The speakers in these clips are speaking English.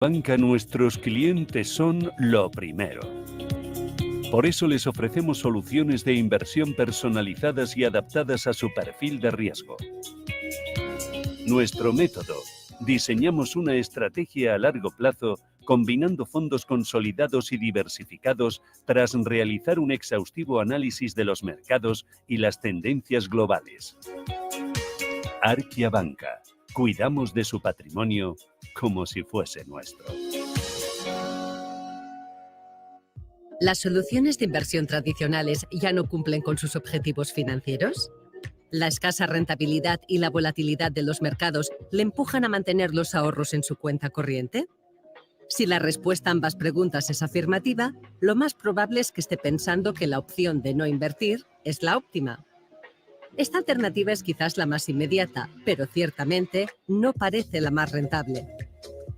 Banca, nuestros clientes son lo primero. Por eso les ofrecemos soluciones de inversión personalizadas y adaptadas a su perfil de riesgo. Nuestro método: diseñamos una estrategia a largo plazo combinando fondos consolidados y diversificados tras realizar un exhaustivo análisis de los mercados y las tendencias globales. Arquia Banca. Cuidamos de su patrimonio como si fuese nuestro. ¿Las soluciones de inversión tradicionales ya no cumplen con sus objetivos financieros? ¿La escasa rentabilidad y la volatilidad de los mercados le empujan a mantener los ahorros en su cuenta corriente? Si la respuesta a ambas preguntas es afirmativa, lo más probable es que esté pensando que la opción de no invertir es la óptima. Esta alternativa es quizás la más inmediata, pero ciertamente no parece la más rentable.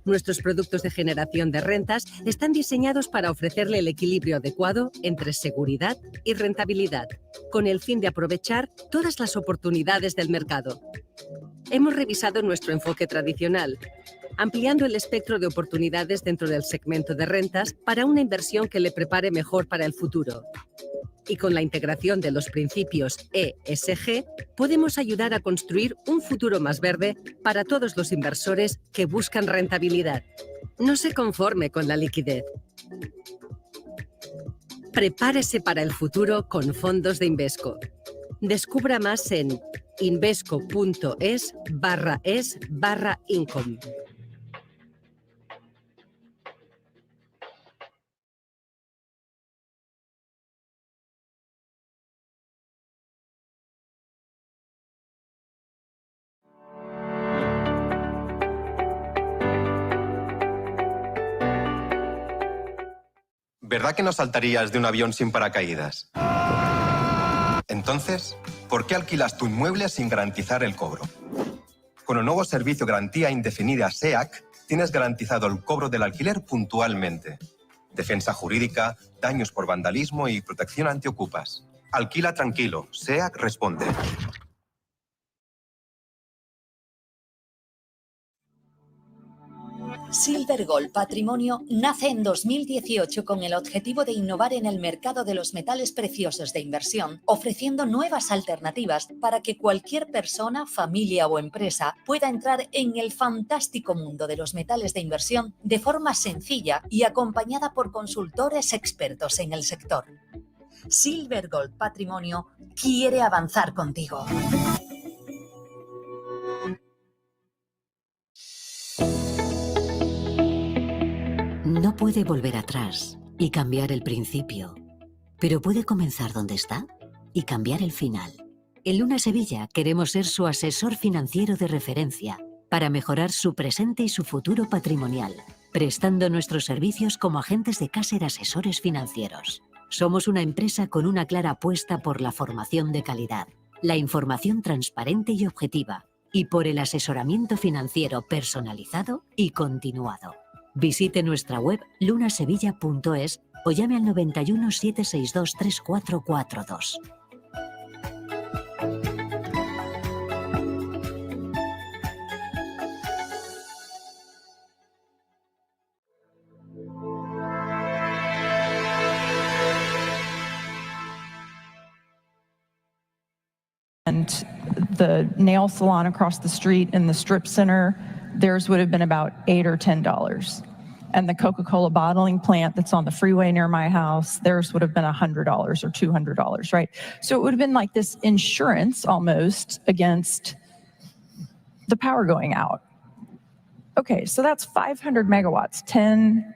Nuestros productos de generación de rentas están diseñados para ofrecerle el equilibrio adecuado entre seguridad y rentabilidad, con el fin de aprovechar todas las oportunidades del mercado. Hemos revisado nuestro enfoque tradicional, ampliando el espectro de oportunidades dentro del segmento de rentas para una inversión que le prepare mejor para el futuro. Y con la integración de los principios ESG, podemos ayudar a construir un futuro más verde para todos los inversores que buscan rentabilidad. No se conforme con la liquidez. Prepárese para el futuro con fondos de Invesco. Descubra más en invesco.es/income. ¿Verdad que no saltarías de un avión sin paracaídas? Entonces, ¿por qué alquilas tu inmueble sin garantizar el cobro? Con el nuevo servicio Garantía Indefinida SEAC, tienes garantizado el cobro del alquiler puntualmente. Defensa jurídica, daños por vandalismo y protección antiocupas. Alquila tranquilo, SEAC responde. Silver Gold Patrimonio nace en 2018 con el objetivo de innovar en el mercado de los metales preciosos de inversión, ofreciendo nuevas alternativas para que cualquier persona, familia o empresa pueda entrar en el fantástico mundo de los metales de inversión de forma sencilla y acompañada por consultores expertos en el sector. Silver Gold Patrimonio quiere avanzar contigo. No puede volver atrás y cambiar el principio, pero puede comenzar donde está y cambiar el final. En Luna Sevilla queremos ser su asesor financiero de referencia para mejorar su presente y su futuro patrimonial, prestando nuestros servicios como agentes de Caser Asesores Financieros. Somos una empresa con una clara apuesta por la formación de calidad, la información transparente y objetiva, y por el asesoramiento financiero personalizado y continuado. Visite nuestra web lunasevilla.es o llame al 91 762 3442. And the nail salon across the street in the strip center, theirs would have been about $8 or $10. And the Coca-Cola bottling plant that's on the freeway near my house, theirs would have been $100 or $200, right? So it would have been like this insurance almost against the power going out. Okay, so that's 500 megawatts, 10,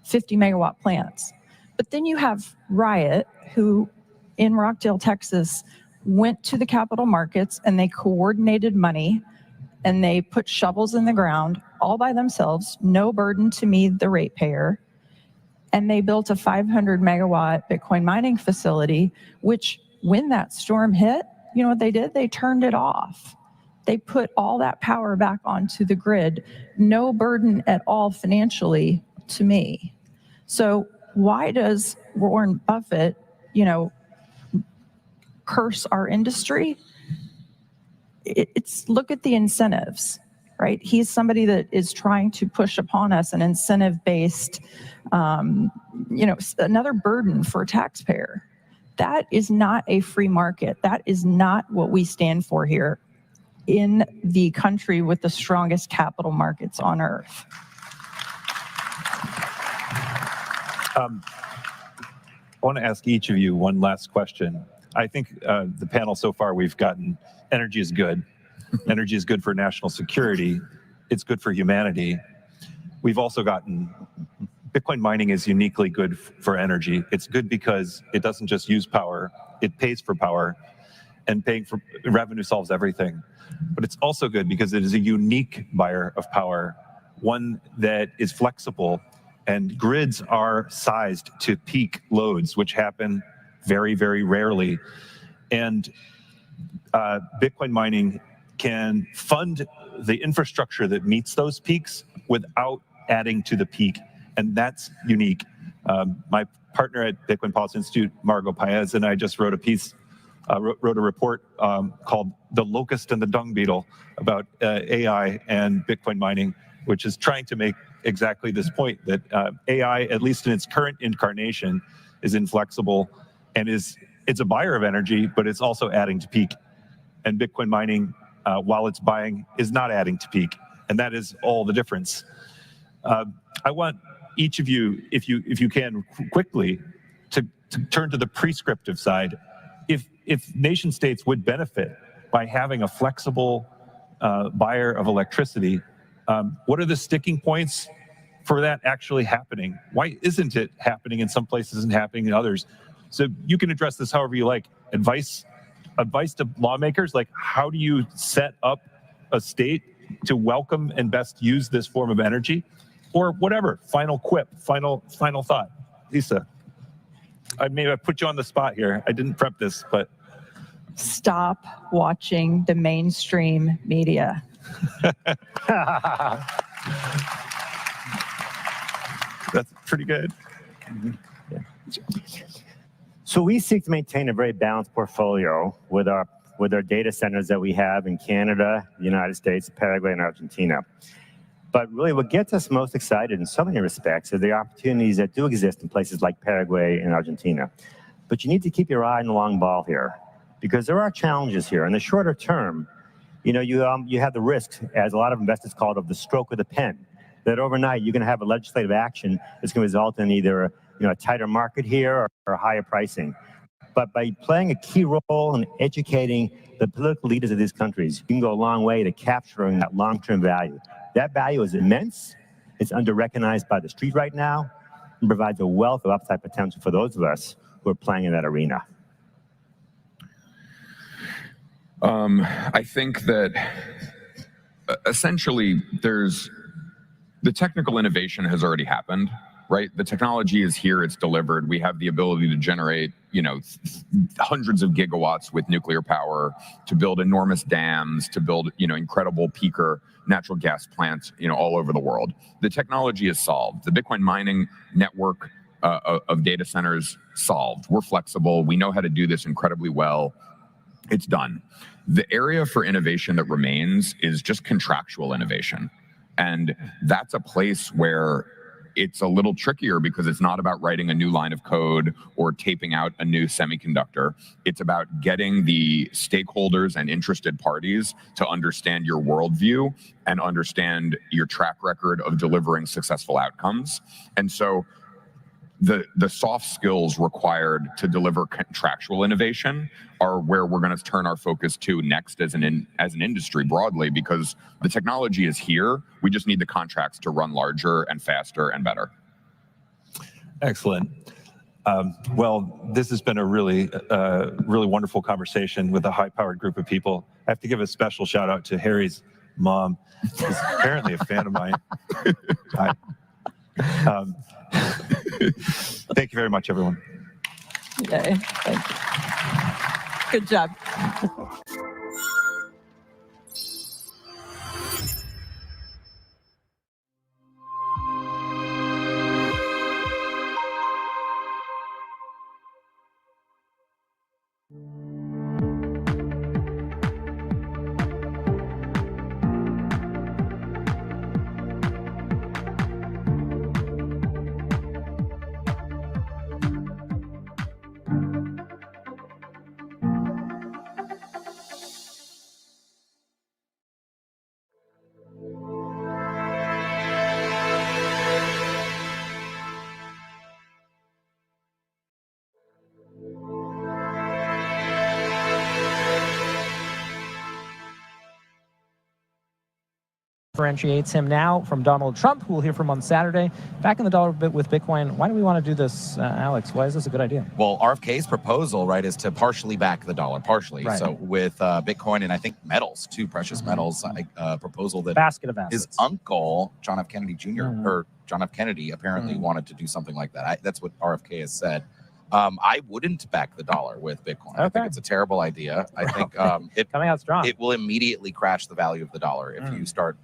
50 megawatt plants. But then you have Riot, who in Rockdale, Texas, went to the capital markets and they coordinated money and they put shovels in the ground all by themselves, no burden to me, the ratepayer. And they built a 500 megawatt Bitcoin mining facility, which when that storm hit, you know what they did? They turned it off. They put all that power back onto the grid, no burden at all financially to me. So why does Warren Buffett, curse our industry? It's look at the incentives, right? He's somebody that is trying to push upon us an incentive-based, another burden for a taxpayer. That is not a free market. That is not what we stand for here in the country with the strongest capital markets on earth. I want to ask each of you one last question. I think the panel so far we've gotten, energy is good. Energy is good for national security. It's good for humanity. We've also gotten, Bitcoin mining is uniquely good for energy. It's good because it doesn't just use power, it pays for power, and paying for revenue solves everything. But it's also good because it is a unique buyer of power, one that is flexible, and grids are sized to peak loads, which happen very, very rarely. And Bitcoin mining can fund the infrastructure that meets those peaks without adding to the peak, and that's unique. My partner at Bitcoin Policy Institute, Margot Paez, and I just wrote a piece, wrote a report called "The Locust and the Dung Beetle" about AI and Bitcoin mining, which is trying to make exactly this point, that AI, at least in its current incarnation, is inflexible and it's a buyer of energy, but it's also adding to peak. And Bitcoin mining, while it's buying, is not adding to peak, and that is all the difference. I want each of you, if you can, quickly to turn to the prescriptive side. If nation states would benefit by having a flexible buyer of electricity, what are the sticking points for that actually happening? Why isn't it happening in some places and happening in others? So you can address this however you like. Advice to lawmakers, like how do you set up a state to welcome and best use this form of energy? Or whatever, final quip, final thought. Lisa, I may have put you on the spot here. I didn't prep this, but. Stop watching the mainstream media. That's pretty good. Yeah. So we seek to maintain a very balanced portfolio with our data centers that we have in Canada, the United States, Paraguay, and Argentina. But really what gets us most excited in so many respects are the opportunities that do exist in places like Paraguay and Argentina. But you need to keep your eye on the long ball here, because there are challenges here. In the shorter term, you have the risk, as a lot of investors call it, of the stroke of the pen, that overnight you're going to have a legislative action that's going to result in either a tighter market here or higher pricing. But by playing a key role in educating the political leaders of these countries, you can go a long way to capturing that long-term value. That value is immense. It's under-recognized by the street right now and provides a wealth of upside potential for those of us who are playing in that arena. I think that essentially the technical innovation has already happened, right? The technology is here, it's delivered. We have the ability to generate, hundreds of gigawatts with nuclear power, to build enormous dams, to build, incredible peaker natural gas plants, all over the world. The technology is solved. The Bitcoin mining network of data centers solved. We're flexible. We know how to do this incredibly well. It's done. The area for innovation that remains is just contractual innovation. And that's a place where it's a little trickier because it's not about writing a new line of code or taping out a new semiconductor. It's about getting the stakeholders and interested parties to understand your worldview and understand your track record of delivering successful outcomes. And so the soft skills required to deliver contractual innovation are where we're going to turn our focus to next as an industry broadly, because the technology is here. We just need the contracts to run larger and faster and better. Excellent. Well, this has been a really wonderful conversation with a high-powered group of people. I have to give a special shout out to Harry's mom, who's apparently a fan of mine. Hi. Thank you very much, everyone. Yay. Thank you. Good job. differentiates him now from Donald Trump, who we'll hear from on Saturday. Backing the dollar bit with Bitcoin. Why do we want to do this, Alex? Why is this a good idea? Well, RFK's proposal, right, is to partially back the dollar, partially. Right. So with Bitcoin and I think metals, too, precious metals, proposal that basket of assets. His uncle, John F. Kennedy Jr., or John F. Kennedy, apparently wanted to do something like that. That's what RFK has said. I wouldn't back the dollar with Bitcoin. I think it's a terrible idea. I think it coming out strong. It will immediately crash the value of the dollar if you start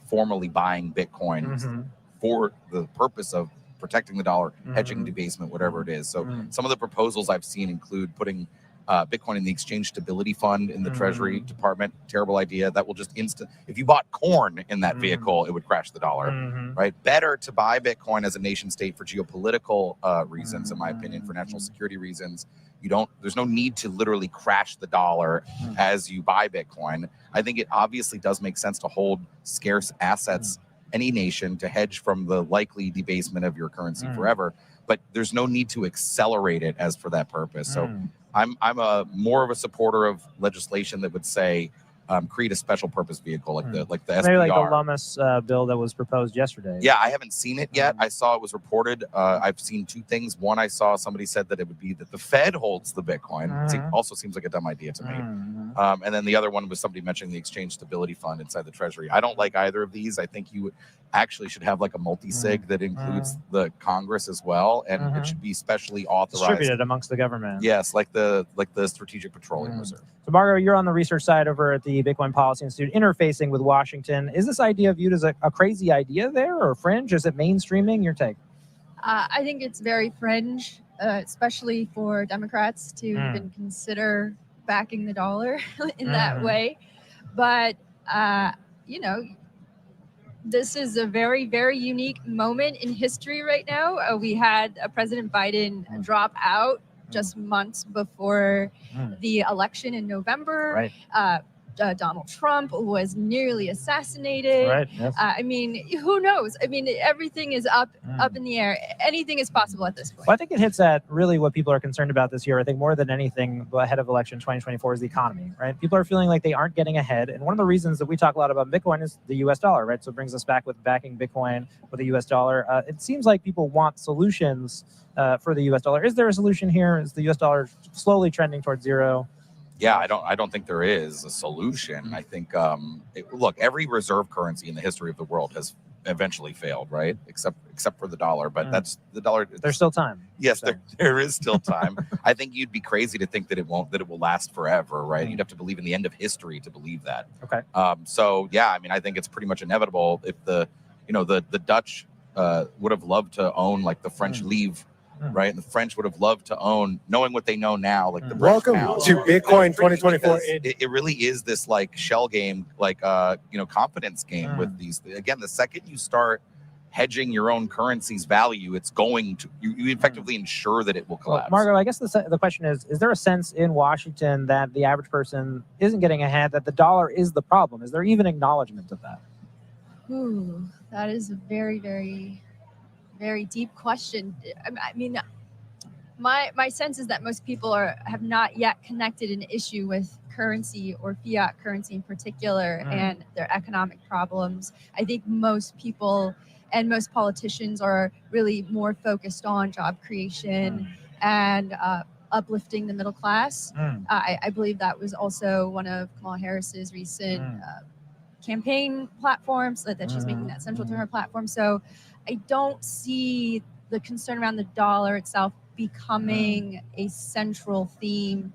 formally buying Bitcoin for the purpose of protecting the dollar, hedging debasement, whatever it is. So some of the proposals I've seen include putting Bitcoin in the Exchange Stability Fund in the Treasury Department. Terrible idea. That will just if you bought corn in that vehicle, it would crash the dollar, right? Better to buy Bitcoin as a nation state for geopolitical reasons, in my opinion, for national security reasons. There's no need to literally crash the dollar as you buy Bitcoin. I think it obviously does make sense to hold scarce assets, any nation, to hedge from the likely debasement of your currency forever. But there's no need to accelerate it as for that purpose. So I'm more of a supporter of legislation that would say create a special purpose vehicle like the SPR. Maybe like the Lummis bill that was proposed yesterday. Yeah, I haven't seen it yet. I saw it was reported. I've seen two things. One, I saw somebody said that it would be that the Fed holds the Bitcoin. It also seems like a dumb idea to me. And then the other one was somebody mentioning the Exchange Stability Fund inside the Treasury. I don't like either of these. I think you actually should have like a multi-sig that includes the Congress as well, and it should be specially authorized, distributed amongst the government. Yes, like the Strategic Petroleum Reserve. So, Margot, you're on the research side over at the Bitcoin Policy Institute, interfacing with Washington. Is this idea viewed as a crazy idea there, or fringe? Is it mainstreaming? Your take? I think it's very fringe, especially for Democrats to even consider backing the dollar in that way. But, this is a very, very unique moment in history right now. We had President Biden drop out just months before the election in November. Donald Trump was nearly assassinated. I mean, who knows? I mean, everything is up in the air. Anything is possible at this point. Well, I think it hits at really what people are concerned about this year. I think more than anything ahead of election 2024 is the economy, right? People are feeling like they aren't getting ahead. And one of the reasons that we talk a lot about Bitcoin is the US dollar, right? So it brings us back with backing Bitcoin with the US dollar. It seems like people want solutions for the US dollar. Is there a solution here? Is the US dollar slowly trending towards zero? Yeah, I don't think there is a solution. I think look, every reserve currency in the history of the world has eventually failed, right? Except for the dollar, but that's the dollar. There's still time. Yes, there is still time. I think you'd be crazy to think that it will last forever, right? You'd have to believe in the end of history to believe that. Okay. So yeah, I mean, I think it's pretty much inevitable. If the Dutch would have loved to own like the French livre. Right, and the French would have loved to own, knowing what they know now, like the Welcome to Bitcoin 2024. It really is this like shell game, like confidence game with these. Again, the second you start hedging your own currency's value, it's going to you effectively ensure that it will collapse. Well, Margot, I guess the question is there a sense in Washington that the average person isn't getting ahead, that the dollar is the problem? Is there even acknowledgement of that? Ooh, that is a very, very, very deep question. I mean, my sense is that most people have not yet connected an issue with currency or fiat currency in particular and their economic problems. I think most people and most politicians are really more focused on job creation and uplifting the middle class. I believe that was also one of Kamala Harris's recent campaign platforms, that she's making that central to her platform. So I don't see the concern around the dollar itself becoming a central theme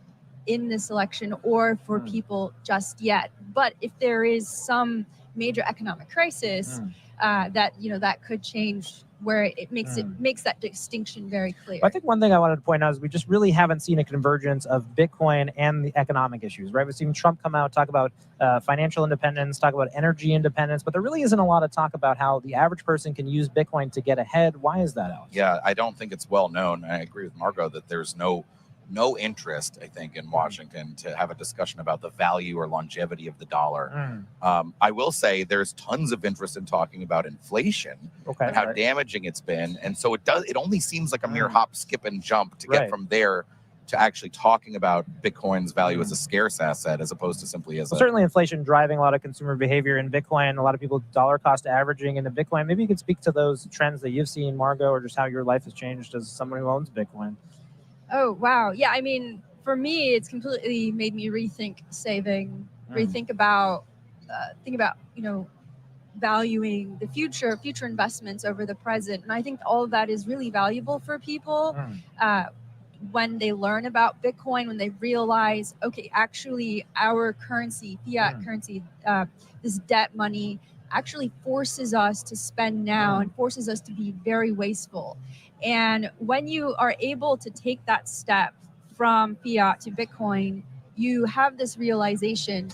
in this election or for people just yet. But if there is some major economic crisis, that could change where it makes that distinction very clear. I think one thing I wanted to point out is we just really haven't seen a convergence of Bitcoin and the economic issues, right? We've seen Trump come out, talk about financial independence, talk about energy independence, but there really isn't a lot of talk about how the average person can use Bitcoin to get ahead. Why is that, Alex? Yeah, I don't think it's well known. I agree with Margot that there's no interest, I think, in Washington to have a discussion about the value or longevity of the dollar. I will say there's tons of interest in talking about inflation and how damaging it's been. And so it only seems like a mere hop, skip, and jump to get from there to actually talking about Bitcoin's value as a scarce asset as opposed to simply as certainly inflation driving a lot of consumer behavior in Bitcoin, a lot of people dollar cost averaging into Bitcoin. Maybe you could speak to those trends that you've seen, Margot, or just how your life has changed as someone who owns Bitcoin. Oh, wow. Yeah, I mean, for me, it's completely made me rethink saving, rethink about, think about, valuing the future investments over the present. And I think all of that is really valuable for people when they learn about Bitcoin, when they realize, okay, actually our currency, fiat currency, this debt money actually forces us to spend now and forces us to be very wasteful. And when you are able to take that step from fiat to Bitcoin, you have this realization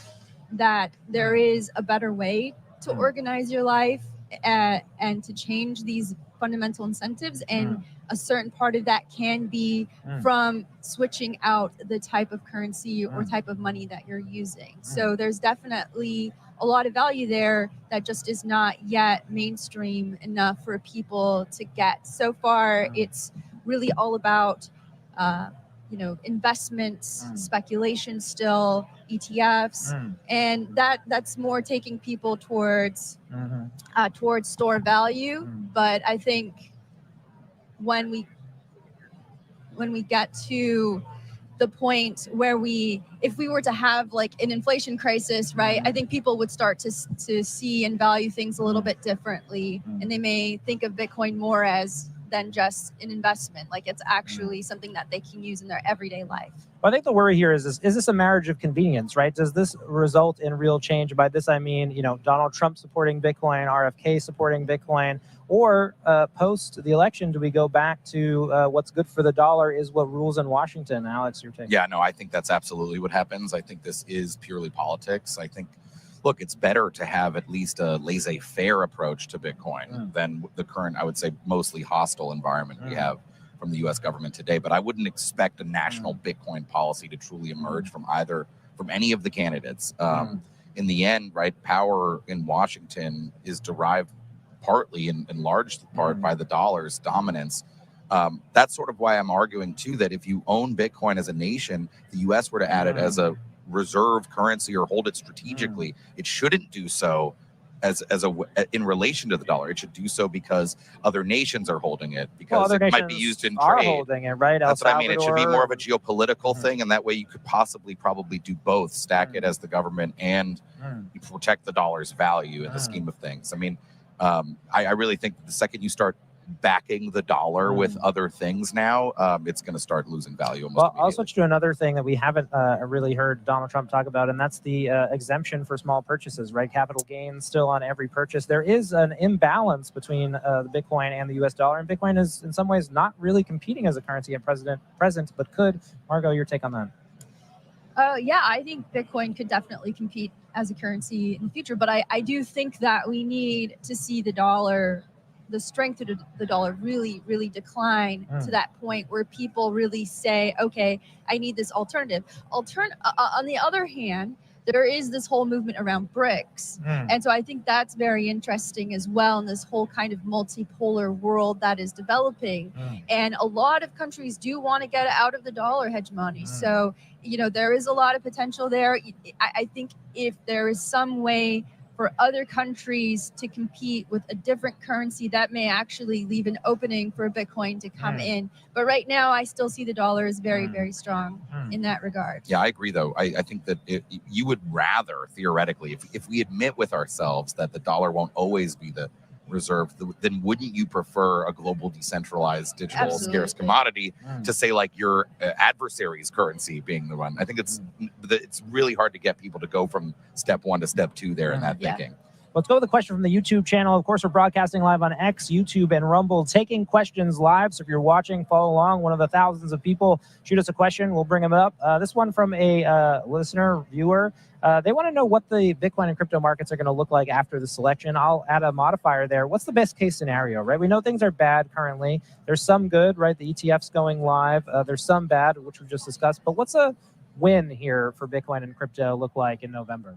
that there is a better way to organize your life and to change these fundamental incentives. And a certain part of that can be from switching out the type of currency or type of money that you're using. So there's definitely a lot of value there that just is not yet mainstream enough for people to get. So far, it's really all about investments, speculation still, ETFs, and that's more taking people towards store value. But I think when we get to the point where if we were to have like an inflation crisis, right, I think people would start to see and value things a little bit differently, and they may think of Bitcoin more as than just an investment, like it's actually something that they can use in their everyday life. Well, I think the worry here is this a marriage of convenience, right? Does this result in real change? By this I mean, Donald Trump supporting Bitcoin, RFK supporting Bitcoin, or post the election, do we go back to what's good for the dollar is what rules in Washington? Alex, your take? Yeah, no, I think that's absolutely what happens. I think this is purely politics. I think, look, it's better to have at least a laissez-faire approach to Bitcoin than the current, I would say, mostly hostile environment we have from the U.S. government today. But I wouldn't expect a national Bitcoin policy to truly emerge from any of the candidates. In the end, right, power in Washington is derived partly, in large part, by the dollar's dominance. That's sort of why I'm arguing, too, that if you own Bitcoin as a nation, the U.S. were to add it as a reserve currency or hold it strategically, it shouldn't do so in relation to the dollar. It should do so because other nations are holding it, because it might be used in trade. Holding it, right? That's what I mean. It should be more of a geopolitical thing, and that way you could probably do both, stack it as the government and protect the dollar's value in the scheme of things. I mean, I really think that the second you start backing the dollar with other things now, it's going to start losing value. Well, I'll switch to another thing that we haven't really heard Donald Trump talk about, and that's the exemption for small purchases, right? Capital gains still on every purchase. There is an imbalance between the Bitcoin and the U.S. dollar, and Bitcoin is in some ways not really competing as a currency at present, but could. Margot, your take on that? Yeah, I think Bitcoin could definitely compete as a currency in the future, but I do think that we need to see the strength of the dollar really, really decline to that point where people really say, okay, I need this alternative. On the other hand, there is this whole movement around BRICS. And so I think that's very interesting as well in this whole kind of multipolar world that is developing. And a lot of countries do want to get out of the dollar hegemony. So, there is a lot of potential there. I think if there is some way for other countries to compete with a different currency, that may actually leave an opening for Bitcoin to come in. But right now, I still see the dollar as very, very strong in that regard. Yeah, I agree, though. I think that you would rather, theoretically, if we admit with ourselves that the dollar won't always be the reserve, then wouldn't you prefer a global decentralized digital scarce commodity to say like your adversary's currency being the one? I think it's really hard to get people to go from step one to step two there in that thinking. Let's go with a question from the YouTube channel. Of course, we're broadcasting live on X, YouTube, and Rumble, taking questions live. So if you're watching, follow along. One of the thousands of people shoot us a question. We'll bring them up. This one from a listener, viewer. They want to know what the Bitcoin and crypto markets are going to look like after the selection. I'll add a modifier there. What's the best case scenario, right? We know things are bad currently. There's some good, right? The ETF's going live. There's some bad, which we just discussed. But what's a win here for Bitcoin and crypto look like in November?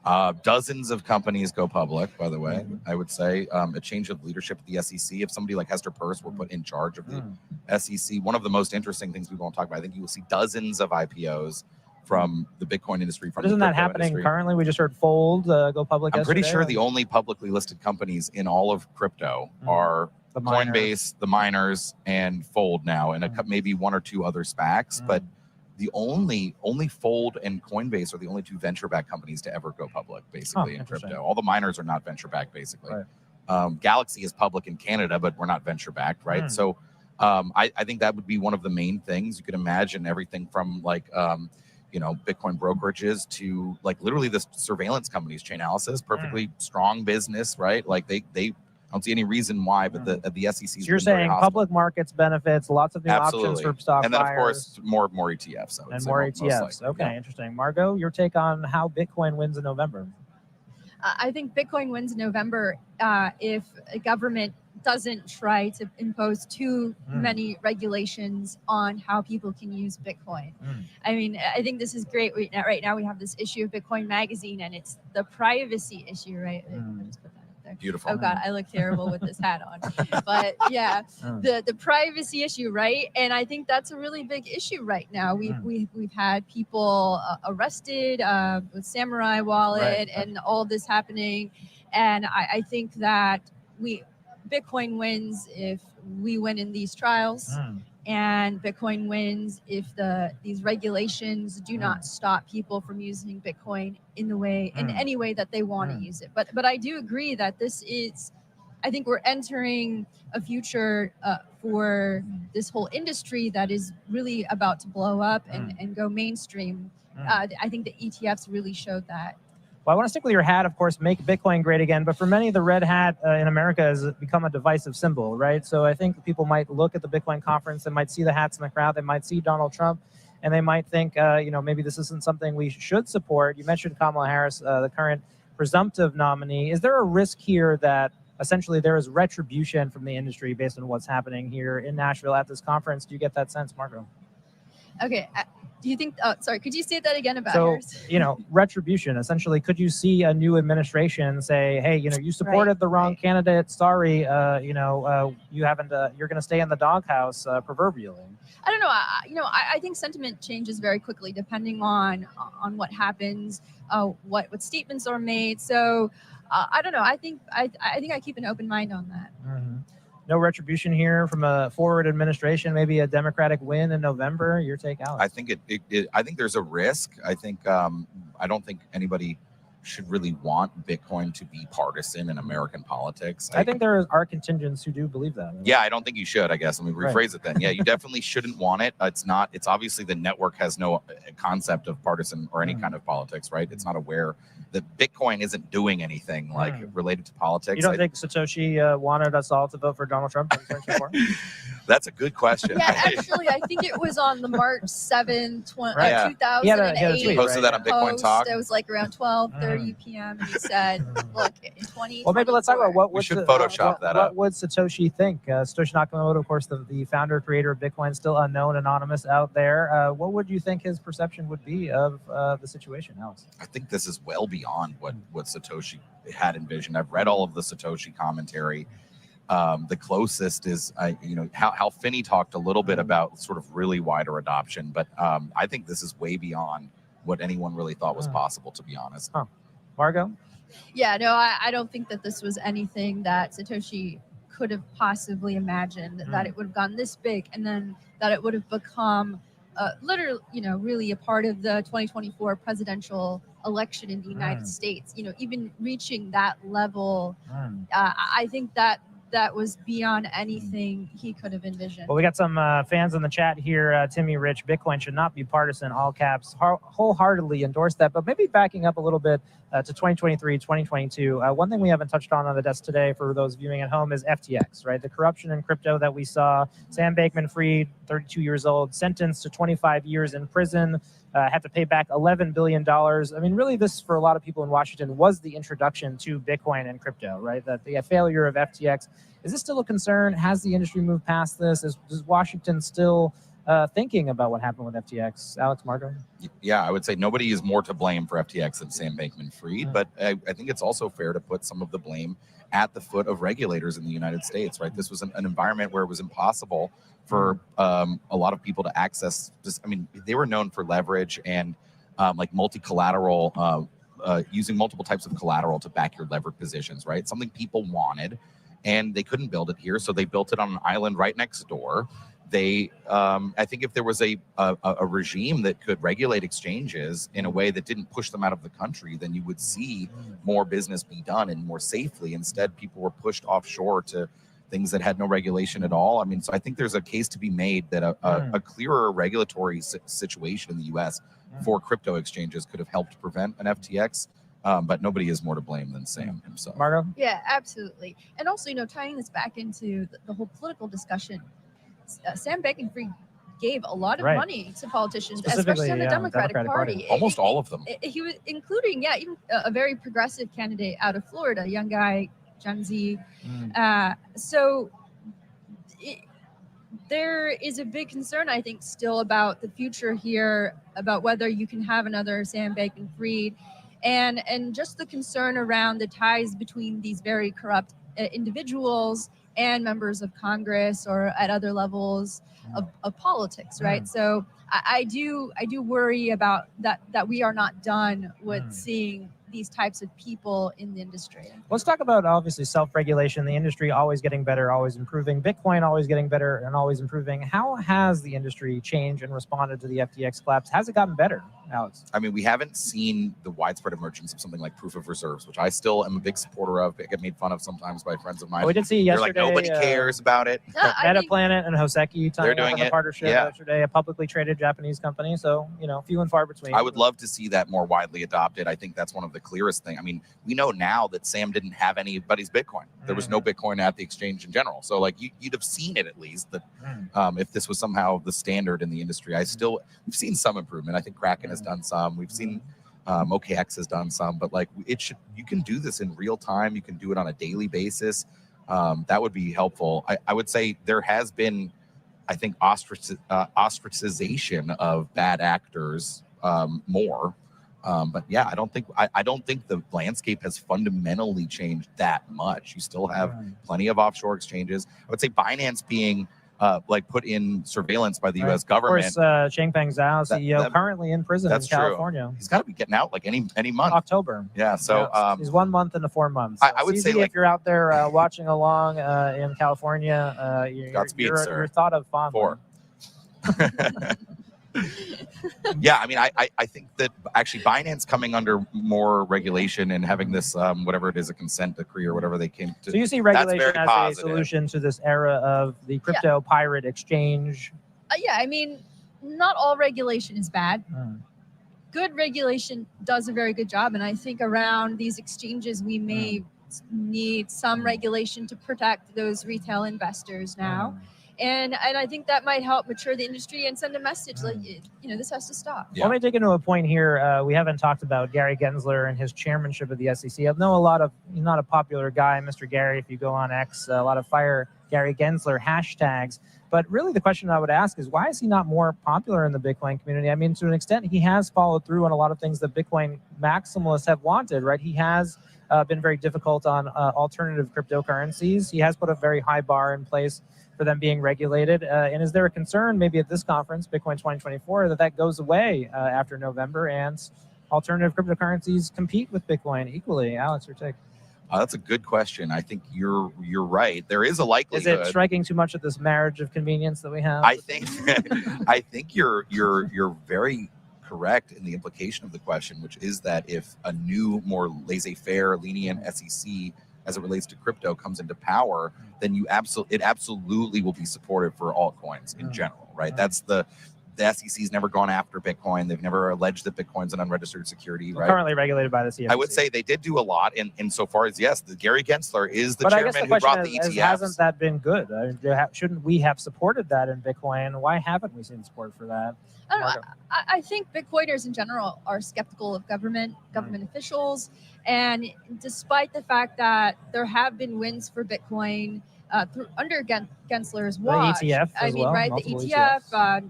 Dozens of companies go public, by the way. I would say a change of leadership at the SEC. If somebody like Hester Peirce were put in charge of the SEC, one of the most interesting things we won't talk about, I think you will see dozens of IPOs from the Bitcoin industry. From Isn't that happening currently? We just heard Fold go public I'm yesterday. pretty sure the only publicly listed companies in all of crypto are The Coinbase, the miners, and Fold now, and maybe one or two other SPACs. But the only Fold and Coinbase are the only two venture-backed companies to ever go public, basically, in crypto. All the miners are not venture-backed, basically. Galaxy is public in Canada, but we're not venture-backed, right? So I think that would be one of the main things. You could imagine everything from like Bitcoin brokerages to like literally the surveillance companies, Chainalysis, perfectly strong business, right? Like they I don't see any reason why, but the SEC. So you're saying public markets benefits, lots of new options for stock and then buyers. Of course more ETFs. And more ETFs. Okay, interesting. Margot, your take on how Bitcoin wins in November? I think Bitcoin wins in November if a government doesn't try to impose too many regulations on how people can use Bitcoin. I mean, I think this is great. Right now we have this issue of Bitcoin Magazine, and it's the privacy issue, right? Beautiful. Oh God, I look terrible with this hat on. But yeah, the privacy issue, right? And I think that's a really big issue right now. We've had people arrested with Samurai Wallet and all this happening, and I think that Bitcoin wins if we win in these trials. And Bitcoin wins if these regulations do not stop people from using Bitcoin in any way that they want to use it. But I do agree that I think we're entering a future for this whole industry that is really about to blow up and go mainstream. I think the ETFs really showed that. Well, I want to stick with your hat, of course, make Bitcoin great again. But for many, the red hat in America has become a divisive symbol, right? So I think people might look at the Bitcoin conference, they might see the hats in the crowd, they might see Donald Trump, and they might think, maybe this isn't something we should support. You mentioned Kamala Harris, the current presumptive nominee. Is there a risk here that essentially there is retribution from the industry based on what's happening here in Nashville at this conference? Do you get that sense, Margot? Okay. Do you think, sorry, could you say that again about Harris? Retribution, essentially, could you see a new administration say, hey, you supported the wrong candidate, sorry, you haven't, you're going to stay in the doghouse, proverbially? I don't know. I think sentiment changes very quickly depending on what happens, what statements are made. So I don't know. I think I keep an open mind on that. No retribution here from a forward administration, maybe a Democratic win in November. Your take, Alex? I think I think there's a risk. I don't think anybody should really want Bitcoin to be partisan in American politics. I think there are contingents who do believe that. Yeah, I don't think you should, I guess. Let me rephrase it then. Yeah, you definitely shouldn't want it. It's obviously the network has no concept of partisan or any kind of politics, right? It's not aware that Bitcoin isn't doing anything like related to politics. You don't think Satoshi wanted us all to vote for Donald Trump in 2024? That's a good question. Yeah, actually, I think it was on the March 7, 2008. He had a tweet, posted that on Bitcoin Talk. It was like around 12:30 p.m. And he said, look, in 2024. Well, maybe let's talk about what should Photoshop that up. What would Satoshi think? Satoshi Nakamoto, of course, the founder, creator of Bitcoin, still unknown, anonymous out there. What would you think his perception would be of the situation, Alex? I think this is well beyond what Satoshi had envisioned. I've read all of the Satoshi commentary. The closest is, how Finney talked a little bit about sort of really wider adoption, but I think this is way beyond what anyone really thought was possible, to be honest. Margot? Yeah, no, I don't think that this was anything that Satoshi could have possibly imagined, that it would have gone this big, and then that it would have become literally, really a part of the 2024 presidential election in the United States. Even reaching that level, I think that was beyond anything he could have envisioned. Well, we got some fans in the chat here. Timmy Rich, Bitcoin should not be partisan, all caps, wholeheartedly endorse that. But maybe backing up a little bit to 2023, 2022, one thing we haven't touched on the desk today for those viewing at home is FTX, right? The corruption in crypto that we saw. Sam Bankman-Fried, 32 years old, sentenced to 25 years in prison, had to pay back $11 billion. I mean, really, this, for a lot of people in Washington, was the introduction to Bitcoin and crypto, right? That the failure of FTX. Is this still a concern? Has the industry moved past this? Does Washington still thinking about what happened with FTX. Alex, Marco? Yeah, I would say nobody is more to blame for FTX than Sam Bankman-Fried, but I think it's also fair to put some of the blame at the foot of regulators in the United States, right? This was an environment where it was impossible for a lot of people to access this. I mean, they were known for leverage and like multi-collateral, using multiple types of collateral to back your levered positions, right? Something people wanted, and they couldn't build it here, so they built it on an island right next door. They, I think if there was a regime that could regulate exchanges in a way that didn't push them out of the country, then you would see more business be done and more safely. Instead, people were pushed offshore to things that had no regulation at all. I mean, so I think there's a case to be made that a clearer regulatory situation in the U.S. for crypto exchanges could have helped prevent an FTX. But nobody is more to blame than Sam himself. Margo? Yeah, absolutely. And also, tying this back into the whole political discussion, Sam Bankman-Fried gave a lot of money to politicians, especially on the Democratic Party. Almost all of them. He was including, even a very progressive candidate out of Florida, young guy, Gen Z. There is a big concern, I think, still about the future here, about whether you can have another Sam Bankman-Fried, and just the concern around the ties between these very corrupt individuals and members of Congress or at other levels of politics, right? So I do worry about that we are not done with seeing these types of people in the industry. Let's talk about, obviously, self-regulation, the industry always getting better, always improving, Bitcoin always getting better and always improving. How has the industry changed and responded to the FTX collapse? Has it gotten better, Alex? I mean, we haven't seen the widespread emergence of something like proof of reserves, which I still am a big supporter of. I get made fun of sometimes by friends of mine. We did see yesterday. They're like, nobody cares about it. Metaplanet and Hoseki talking about the partnership yesterday, a publicly traded Japanese company. So, few and far between. I would love to see that more widely adopted. I think that's one of the clearest things. I mean, we know now that Sam didn't have anybody's Bitcoin. There was no Bitcoin at the exchange in general. So, like, you'd have seen it at least that if this was somehow the standard in the industry. We've seen some improvement. I think Kraken has done some. We've seen OKX has done some, but like you can do this in real time. You can do it on a daily basis. That would be helpful. I would say there has been, I think, ostracization of bad actors more. But yeah, I don't think the landscape has fundamentally changed that much. You still have plenty of offshore exchanges. I would say Binance being put in surveillance by the U.S. government. Of course, Changpeng Zhao, CEO, currently in prison in California. True. He's got to be getting out like any month. October. Yeah. So he's 1 month into 4 months. I would say, if you're out there watching along in California, you're thought of fondly. Yeah, I mean, I think that actually Binance coming under more regulation and having this whatever it is, a consent decree or whatever they came to. So you see regulation as positive. A solution to this era of the crypto pirate exchange? I mean, not all regulation is bad. Good regulation does a very good job, and I think around these exchanges we may need some regulation to protect those retail investors now. And I think that might help mature the industry and send a message like, this has to stop. Yeah. Let me take into a point here. We haven't talked about Gary Gensler and his chairmanship of the SEC. I know he's not a popular guy, Mr. Gary. If you go on X, a lot of fire Gary Gensler hashtags. But really the question I would ask is, why is he not more popular in the Bitcoin community? I mean, to an extent, he has followed through on a lot of things that Bitcoin maximalists have wanted, right? He has been very difficult on alternative cryptocurrencies. He has put a very high bar in place for them being regulated. And is there a concern maybe at this conference, Bitcoin 2024, that goes away after November and alternative cryptocurrencies compete with Bitcoin equally? Alex, your take? That's a good question. I think you're right. There is a likelihood. Is it striking too much of this marriage of convenience that we have? I think you're very correct in the implication of the question, which is that if a new, more laissez-faire, lenient SEC as it relates to crypto comes into power, then it absolutely will be supportive for altcoins in general, right? That's the SEC's never gone after Bitcoin. They've never alleged that Bitcoin's an unregistered security, right? Currently regulated by the CFTC. I would say they did do a lot insofar as, yes, the Gary Gensler is the chairman who brought the ETFs. Hasn't that been good? Shouldn't we have supported that in Bitcoin? Why haven't we seen support for that? I think Bitcoiners in general are skeptical of government officials. And despite the fact that there have been wins for Bitcoin under Gensler's watch, the ETF the ETF,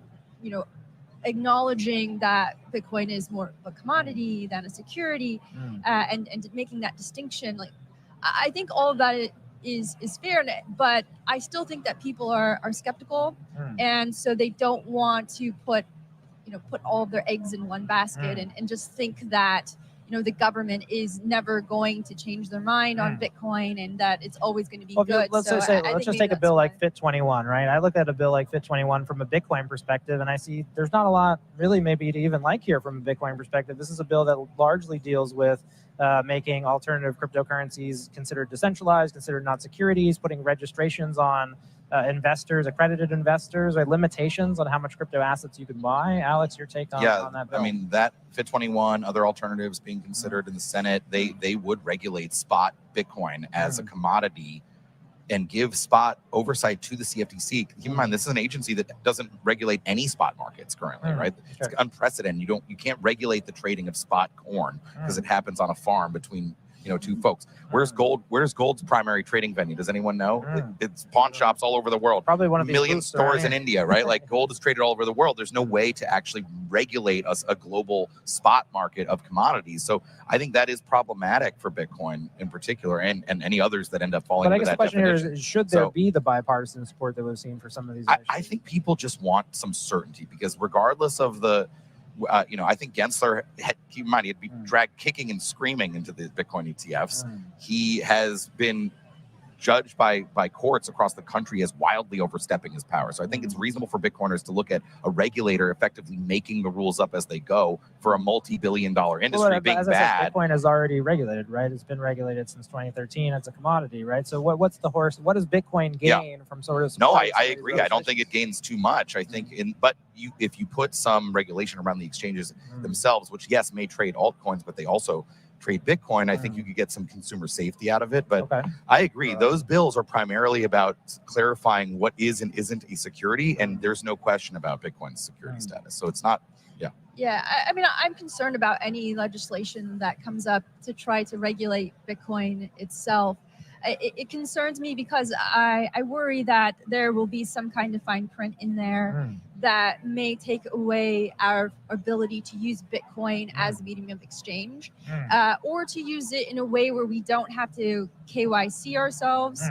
acknowledging that Bitcoin is more of a commodity than a security, and making that distinction. Like, I think all of that is fair, but I still think that people are skeptical, and so they don't want to put all of their eggs in one basket and just think that the government is never going to change their mind on Bitcoin and that it's always going to be good. Let's just take a bill like FIT21, right? I look at a bill like FIT21 from a Bitcoin perspective, and I see there's not a lot really maybe to even like here from a Bitcoin perspective. This is a bill that largely deals with making alternative cryptocurrencies considered decentralized, considered not securities, putting registrations on investors, accredited investors, or limitations on how much crypto assets you can buy. Alex, your take on that bill? I mean, that FIT21, other alternatives being considered in the Senate, they would regulate spot Bitcoin as a commodity and give spot oversight to the CFTC. Keep in mind, this is an agency that doesn't regulate any spot markets currently, right? It's unprecedented. You can't regulate the trading of spot corn because it happens on a farm between two folks. Where's gold's primary trading venue? Does anyone know? It's pawn shops all over the world. Probably one of these million stores in India, right? Like, gold is traded all over the world. There's no way to actually regulate a global spot market of commodities. So I think that is problematic for Bitcoin in particular, and any others that end up falling into that definition. But I guess the question here is, should there be the bipartisan support that we've seen for some of these issues? I think people just want some certainty, because regardless of the I think Gensler, keep in mind, he'd be dragged kicking and screaming into the Bitcoin ETFs. He has been judged by courts across the country as wildly overstepping his power. So I think it's reasonable for Bitcoiners to look at a regulator effectively making the rules up as they go for a multi-billion-dollar industry being as bad. I said, Bitcoin is already regulated, right? It's been regulated since 2013. It's a commodity, right? So what does Bitcoin gain from sort of? No, I agree. I don't think it gains too much. I think if you put some regulation around the exchanges themselves, which yes may trade altcoins, but they also trade Bitcoin, I think you could get some consumer safety out of it. But I agree, those bills are primarily about clarifying what is and isn't a security, and there's no question about Bitcoin's security status. So it's not, Yeah, I mean, I'm concerned about any legislation that comes up to try to regulate Bitcoin itself. It concerns me because I worry that there will be some kind of fine print in there that may take away our ability to use Bitcoin as a medium of exchange, or to use it in a way where we don't have to KYC ourselves.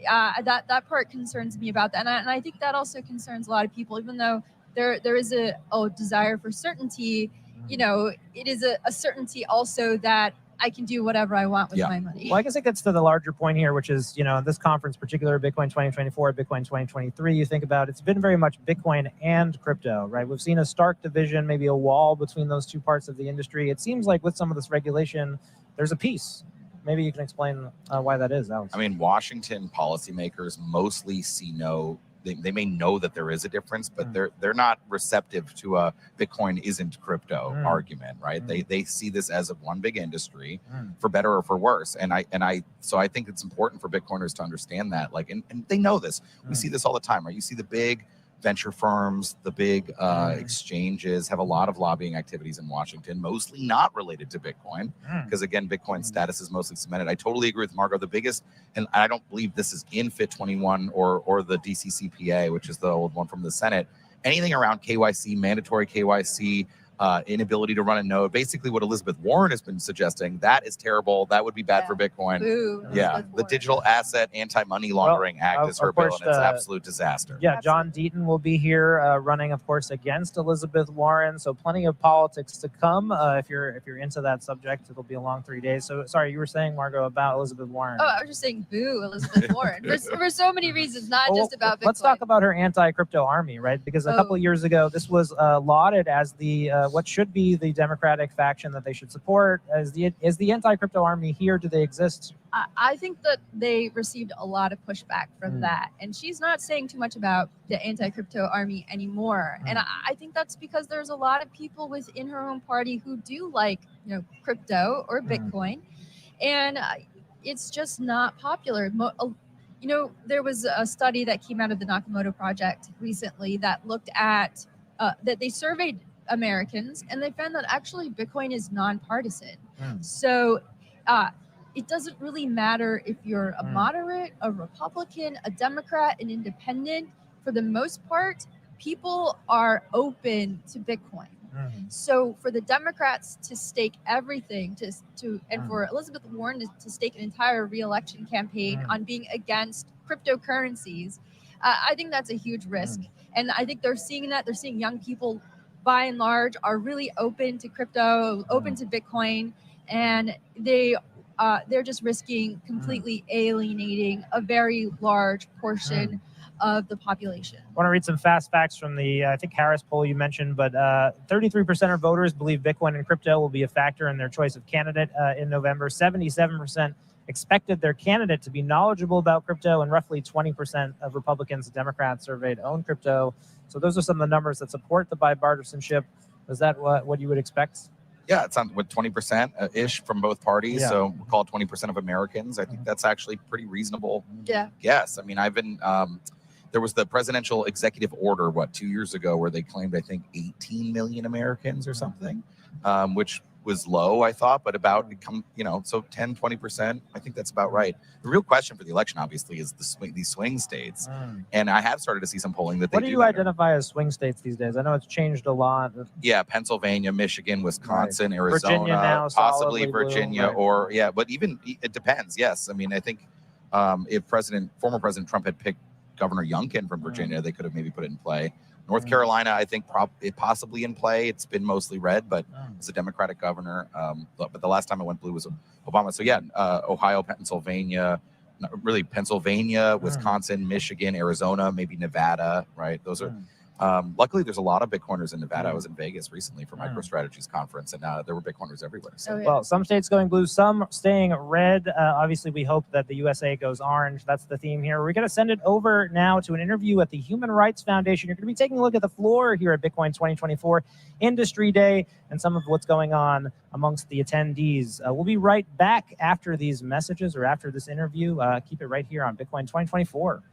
That part concerns me about that. And I think that also concerns a lot of people, even though there is a desire for certainty, it is a certainty also that I can do whatever I want with my money. Well, I guess it gets to the larger point here, which is, this conference, particular Bitcoin 2024, Bitcoin 2023, you think about, it's been very much Bitcoin and crypto, right? We've seen a stark division, maybe a wall between those two parts of the industry. It seems like with some of this regulation, there's a peace. Maybe you can explain why that is, Alex. I mean, Washington policymakers mostly see they may know that there is a difference, but they're not receptive to a Bitcoin isn't crypto argument, right? They see this as one big industry, for better or for worse. So I think it's important for Bitcoiners to understand that, and they know this. We see this all the time, right? You see the big venture firms, the big exchanges have a lot of lobbying activities in Washington, mostly not related to Bitcoin, because again, Bitcoin's status is mostly cemented. I totally agree with Margot. The biggest, and I don't believe this is in FIT21 or the DCCPA, which is the old one from the Senate, anything around KYC, mandatory KYC, inability to run a node, basically what Elizabeth Warren has been suggesting, that is terrible. That would be bad for Bitcoin. The Digital Asset Anti-Money Laundering Act is her bill, and it's an absolute disaster. Yeah, John Deaton will be here running, of course, against Elizabeth Warren. So plenty of politics to come. If you're into that subject, it'll be a long 3 days. So sorry, you were saying, Margot, about Elizabeth Warren. Oh, I was just saying boo, Elizabeth Warren. For so many reasons, not just about Bitcoin. Let's talk about her anti-crypto army, right? Because a couple of years ago, this was lauded as the what should be the Democratic faction that they should support. Is the anti-crypto army here? Do they exist? I think that they received a lot of pushback from that. And she's not saying too much about the anti-crypto army anymore. And I think that's because there's a lot of people within her own party who do like, crypto or Bitcoin. And it's just not popular. There was a study that came out of the Nakamoto Project recently that looked at, that they surveyed Americans, and they found that actually Bitcoin is nonpartisan. So it doesn't really matter if you're a moderate, a Republican, a Democrat, an independent. For the most part, people are open to Bitcoin. So for the Democrats to stake everything and for Elizabeth Warren to stake an entire re-election campaign on being against cryptocurrencies, I think that's a huge risk. And I think they're seeing that. They're seeing young people, by and large, are really open to crypto, open to Bitcoin, and they're just risking completely alienating a very large portion of the population. I want to read some fast facts from the, I think, Harris poll you mentioned, but 33% of voters believe Bitcoin and crypto will be a factor in their choice of candidate in November. 77% expected their candidate to be knowledgeable about crypto, and roughly 20% of Republicans and Democrats surveyed own crypto. So those are some of the numbers that support the bipartisanship. Is that what you would expect? Yeah, it's on with 20%-ish from both parties. Yeah. So we'll call it 20% of Americans. I think that's actually pretty reasonable. Yeah. Yes. I mean, I've been, there was the presidential executive order, 2 years ago, where they claimed, I think, 18 million Americans or something, which was low, I thought, but about, so 10, 20%, I think that's about right. The real question for the election, obviously, is these swing states. And I have started to see some polling that What do you identify as swing states these days? I know it's changed a lot. Yeah, Pennsylvania, Michigan, Wisconsin, Arizona, Virginia now, possibly solidly Virginia, blue, but even it depends. Yes, I mean, I think if former President Trump had picked Governor Youngkin from Virginia, they could have maybe put it in play. North Carolina, I think possibly in play. It's been mostly red, but it's a Democratic governor. But the last time it went blue was Obama. So yeah, Ohio, Pennsylvania, Wisconsin, Michigan, Arizona, maybe Nevada, right? Those are. Luckily, there's a lot of Bitcoiners in Nevada. I was in Vegas recently for MicroStrategies conference, and there were Bitcoiners everywhere. So. Well, some states going blue, some staying red. Obviously, we hope that the USA goes orange. That's the theme here. We're going to send it over now to an interview at the Human Rights Foundation. You're going to be taking a look at the floor here at Bitcoin 2024 Industry Day and some of what's going on amongst the attendees. We'll be right back after these messages or after this interview. Keep it right here on Bitcoin 2024.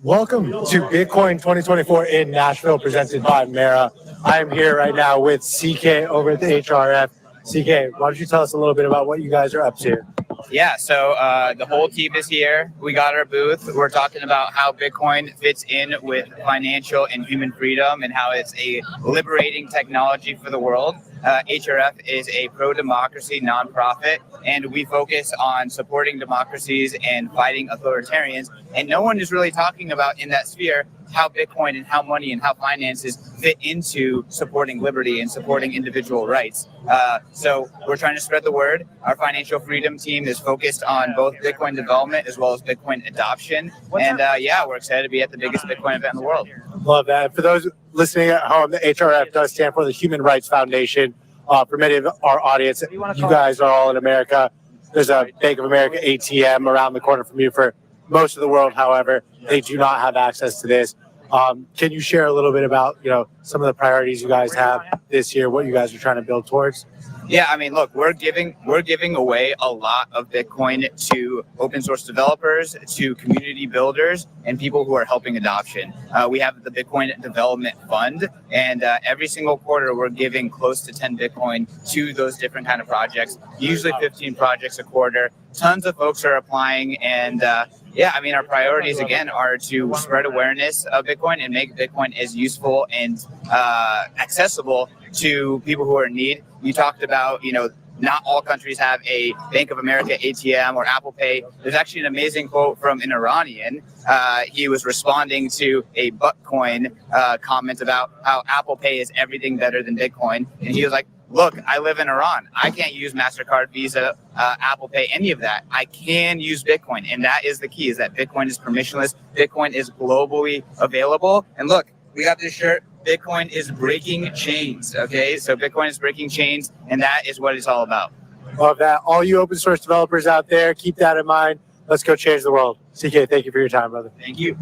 Welcome to Bitcoin 2024 in Nashville, presented by Mara. I am here right now with CK over at the HRF. CK, why don't you tell us a little bit about what you guys are up to? Yeah, so the whole team is here. We got our booth. We're talking about how Bitcoin fits in with financial and human freedom and how it's a liberating technology for the world. HRF is a pro-democracy nonprofit, and we focus on supporting democracies and fighting authoritarians. And no one is really talking about in that sphere how Bitcoin and how money and how finances fit into supporting liberty and supporting individual rights. So we're trying to spread the word. Our financial freedom team is focused on both Bitcoin development as well as Bitcoin adoption. And yeah, we're excited to be at the biggest Bitcoin event in the world. Love that. For those listening at home, the HRF does stand for the Human Rights Foundation. For many of our audience, you guys are all in America. There's a Bank of America ATM around the corner from you. For most of the world, however, they do not have access to this. Can you share a little bit about, some of the priorities you guys have this year, what you guys are trying to build towards? Yeah, I mean, look, we're giving away a lot of Bitcoin to open source developers, to community builders, and people who are helping adoption. We have the Bitcoin Development Fund, and every single quarter we're giving close to 10 Bitcoin to those different kind of projects, usually 15 projects a quarter. Tons of folks are applying, and yeah, I mean, our priorities, again, are to spread awareness of Bitcoin and make Bitcoin as useful and accessible to people who are in need. You talked about, not all countries have a Bank of America ATM or Apple Pay. There's actually an amazing quote from an Iranian. He was responding to a Buttcoin comment about how Apple Pay is everything better than Bitcoin. And he was like, look, I live in Iran. I can't use MasterCard, Visa, Apple Pay, any of that. I can use Bitcoin. And that is the key, is that Bitcoin is permissionless. Bitcoin is globally available. And look, we got this shirt. Bitcoin is breaking chains, okay? So Bitcoin is breaking chains, and that is what it's all about. Love that. All you open source developers out there, keep that in mind. Let's go change the world. CK, thank you for your time, brother. Thank you.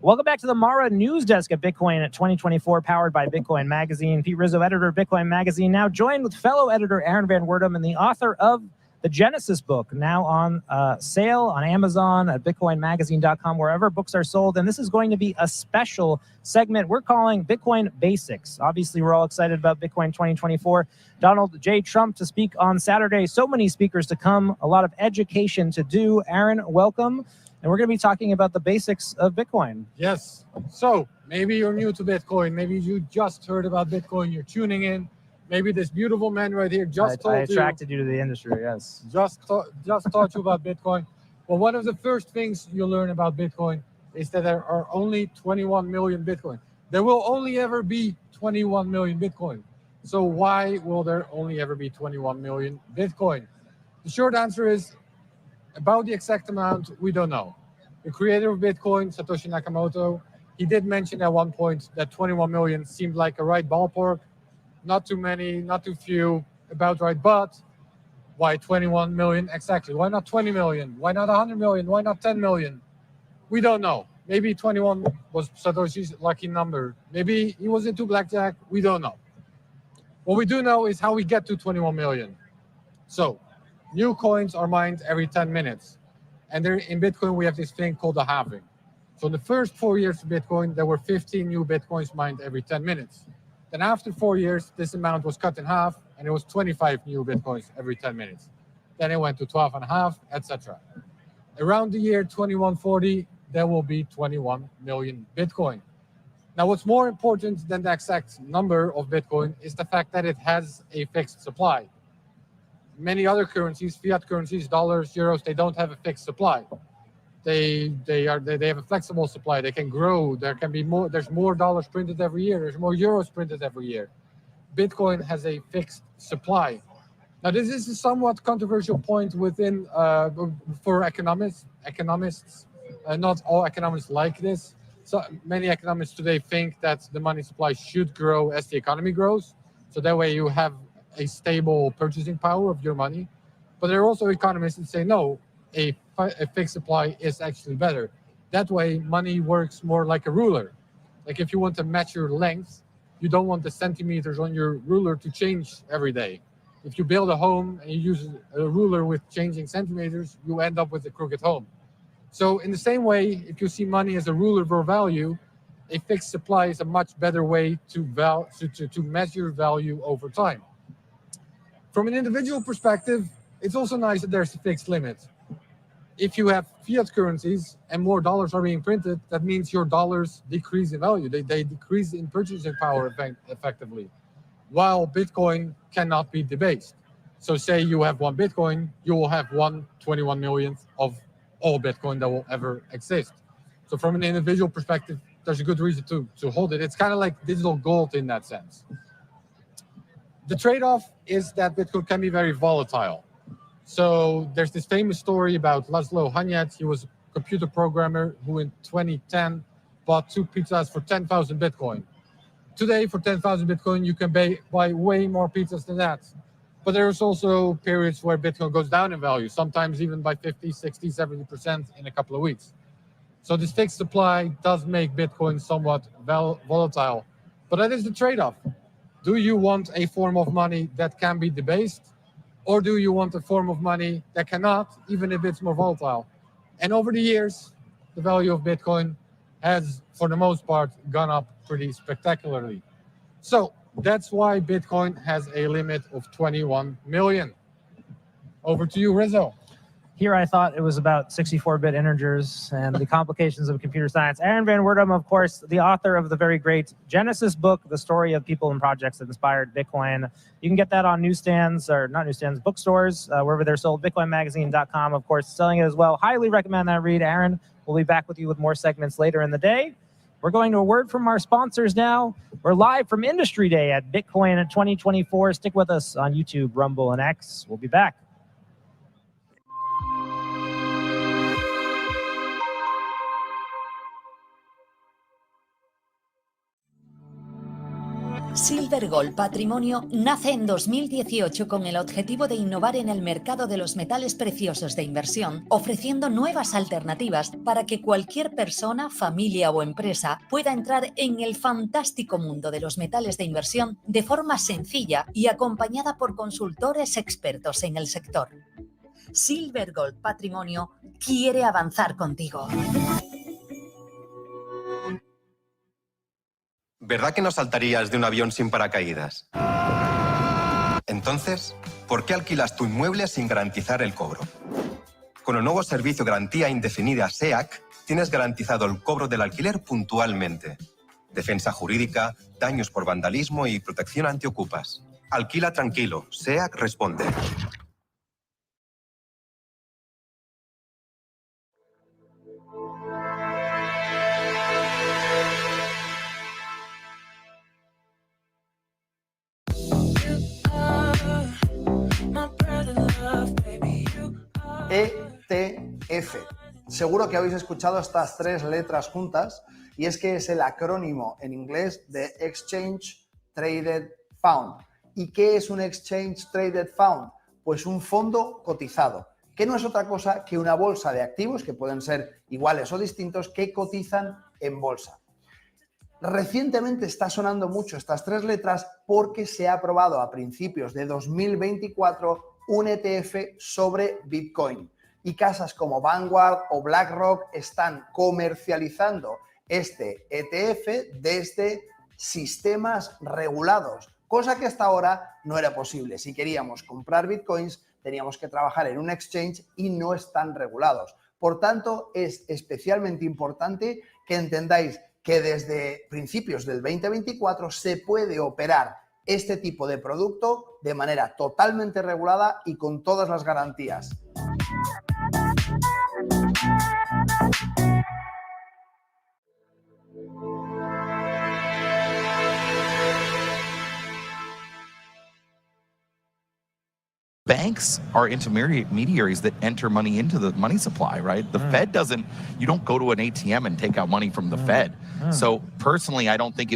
Welcome back to the Mara News Desk at Bitcoin 2024, powered by Bitcoin Magazine. Pete Rizzo, editor of Bitcoin Magazine, now joined with fellow editor Aaron Van Werdum and the author of the Genesis book, now on sale on Amazon, at bitcoinmagazine.com, wherever books are sold. And this is going to be a special segment we're calling Bitcoin Basics. Obviously, we're all excited about Bitcoin 2024. Donald J. Trump to speak on Saturday. So many speakers to come, a lot of education to do. Aaron, welcome. And we're going to be talking about the basics of Bitcoin. Yes. So maybe you're new to Bitcoin. Maybe you just heard about Bitcoin. You're tuning in. Maybe this beautiful man right here just told you. I attracted you to the industry, yes. Just taught you about Bitcoin. Well, one of the first things you'll learn about Bitcoin is that there are only 21 million Bitcoin. There will only ever be 21 million Bitcoin. So why will there only ever be 21 million Bitcoin? The short answer is, about the exact amount, we don't know. The creator of Bitcoin, Satoshi Nakamoto, he did mention at one point that 21 million seemed like a right ballpark. Not too many, not too few, about right. But why 21 million exactly? Why not 20 million? Why not 100 million? Why not 10 million? We don't know. Maybe 21 was Satoshi's lucky number. Maybe he was into blackjack. We don't know. What we do know is how we get to 21 million. So new coins are mined every 10 minutes. And there, in Bitcoin, we have this thing called the halving. So in the first 4 years of Bitcoin, there were 15 new Bitcoins mined every 10 minutes. Then after 4 years, this amount was cut in half, and it was 25 new Bitcoins every 10 minutes. Then it went to 12 and a half, etc. Around the year 2140, there will be 21 million Bitcoin. Now, what's more important than the exact number of Bitcoin is the fact that it has a fixed supply. Many other currencies, fiat currencies, dollars, euros, they don't have a fixed supply. They have a flexible supply. They can grow. There can be more. There's more dollars printed every year. There's more euros printed every year. Bitcoin has a fixed supply. Now, this is a somewhat controversial point within for economists. Not all economists like this. So many economists today think that the money supply should grow as the economy grows. So that way you have a stable purchasing power of your money. But there are also economists that say, no, a fixed supply is actually better. That way, money works more like a ruler. Like if you want to match your length, you don't want the centimeters on your ruler to change every day. If you build a home and you use a ruler with changing centimeters, you end up with a crooked home. So in the same way, if you see money as a ruler for value, a fixed supply is a much better way to measure value over time. From an individual perspective, it's also nice that there's a fixed limit. If you have fiat currencies and more dollars are being printed, that means your dollars decrease in value. They decrease in purchasing power effectively, while Bitcoin cannot be debased. So say you have one Bitcoin, you will have 1/21 millionth of all Bitcoin that will ever exist. So from an individual perspective, there's a good reason to hold it. It's kind of like digital gold in that sense. The trade-off is that Bitcoin can be very volatile. So there's this famous story about Laszlo Hanyat. He was a computer programmer who in 2010 bought 2 pizzas for 10,000 Bitcoin. Today, for 10,000 Bitcoin, you can buy way more pizzas than that. But there's also periods where Bitcoin goes down in value, sometimes even by 50, 60, 70% in a couple of weeks. So this fixed supply does make Bitcoin somewhat volatile. But that is the trade-off. Do you want a form of money that can be debased? Or do you want a form of money that cannot, even if it's more volatile? And over the years, the value of Bitcoin has, for the most part, gone up pretty spectacularly. So that's why Bitcoin has a limit of 21 million. Over to you, Rizzo. Here I thought it was about 64-bit integers and the complications of computer science. Aaron Van Werdum, of course, the author of the very great Genesis book, The Story of People and Projects That Inspired Bitcoin. You can get that on newsstands, or not newsstands, bookstores, wherever they're sold. Bitcoinmagazine.com, of course, selling it as well. Highly recommend that read. Aaron, we'll be back with you with more segments later in the day. We're going to a word from our sponsors now. We're live from Industry Day at Bitcoin 2024. Stick with us on YouTube, Rumble, and X. We'll be back. Silver Gold Patrimonio nace en 2018 con el objetivo de innovar en el mercado de los metales preciosos de inversión, ofreciendo nuevas alternativas para que cualquier persona, familia o empresa pueda entrar en el fantástico mundo de los metales de inversión de forma sencilla y acompañada por consultores expertos en el sector. Silver Gold Patrimonio quiere avanzar contigo. ¿Verdad que no saltarías de un avión sin paracaídas? Entonces, ¿por qué alquilas tu inmueble sin garantizar el cobro? Con el nuevo servicio garantía indefinida SEAC, tienes garantizado el cobro del alquiler puntualmente. Defensa jurídica, daños por vandalismo y protección antiocupas. Alquila tranquilo, SEAC responde. ETF. Seguro que habéis escuchado estas tres letras juntas y es que es el acrónimo en inglés de Exchange Traded Fund. ¿Y qué es un Exchange Traded Fund? Pues un fondo cotizado, que no es otra cosa que una bolsa de activos que pueden ser iguales o distintos que cotizan en bolsa. Recientemente está sonando mucho estas tres letras porque se ha aprobado a principios de 2024 un ETF sobre Bitcoin y casas como Vanguard o BlackRock están comercializando este ETF desde sistemas regulados, cosa que hasta ahora no era posible. Si queríamos comprar Bitcoins teníamos que trabajar en un exchange y no están regulados. Por tanto, es especialmente importante que entendáis que desde principios del 2024 se puede operar este tipo de producto de manera totalmente regulada y con todas las garantías. Banks are intermediaries that enter money into the money supply, right? The Fed doesn't, you don't go to an ATM and take out money from the Fed. So personally, I don't think it